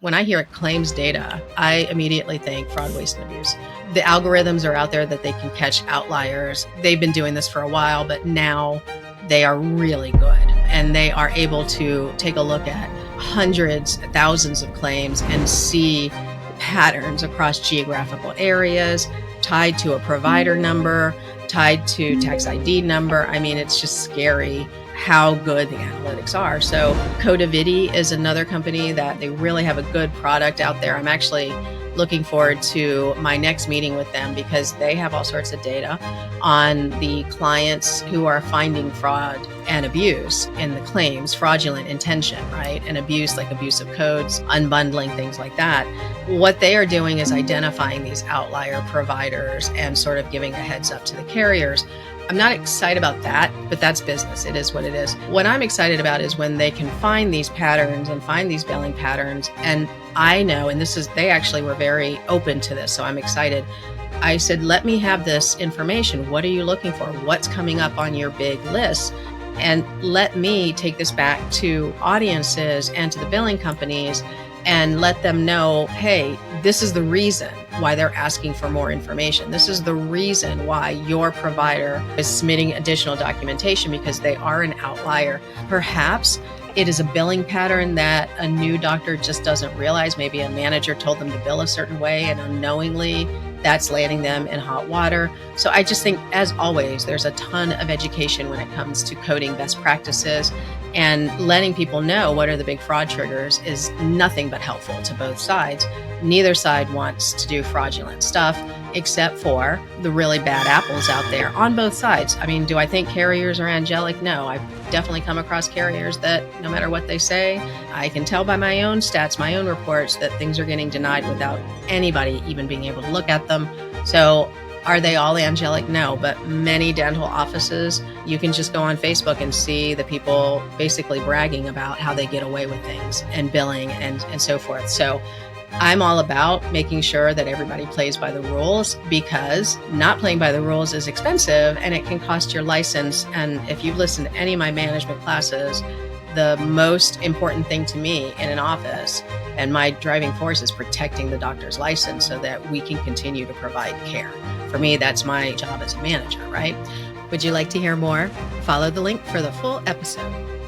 When I hear claims data, I immediately think fraud, waste, and abuse. The algorithms are out there that they can catch outliers. They've been doing this for a while, but now they are really good. And they are able to take a look at hundreds, thousands of claims and see patterns across geographical areas, tied to a provider number, tied to tax ID number. I mean, it's just scary how good the analytics are. So Codivity is another company that they really have a good product out there. I'm actually looking forward to my next meeting with them because they have all sorts of data on the clients who are finding fraud and abuse in the claims, fraudulent intention, right? And abuse, like abusive codes, unbundling, things like that. What they are doing is identifying these outlier providers and sort of giving a heads up to the carriers. I'm not excited about that, but that's business. It is what it is. What I'm excited about is when they can find these patterns and find these billing patterns. And I know, and they actually were very open to this, so I'm excited. I said, let me have this information. What are you looking for? What's coming up on your big list? And let me take this back to audiences and to the billing companies and let them know, hey, this is the reason why they're asking for more information. This is the reason why your provider is submitting additional documentation because they are an outlier. Perhaps it is a billing pattern that a new doctor just doesn't realize. Maybe a manager told them to bill a certain way and unknowingly that's landing them in hot water. So I just think, as always, there's a ton of education when it comes to coding best practices, and letting people know what are the big fraud triggers is nothing but helpful to both sides. Neither side wants to do fraudulent stuff except for the really bad apples out there on both sides. I mean, do I think carriers are angelic? No, I've definitely come across carriers that no matter what they say, I can tell by my own stats, my own reports, that things are getting denied without anybody even being able to look at them. So are they all angelic? No, but many dental offices, you can just go on Facebook and see the people basically bragging about how they get away with things and billing and so forth. So I'm all about making sure that everybody plays by the rules, because not playing by the rules is expensive and it can cost your license. And if you've listened to any of my management classes, the most important thing to me in an office and my driving force is protecting the doctor's license so that we can continue to provide care. For me, that's my job as a manager, right? Would you like to hear more? Follow the link for the full episode.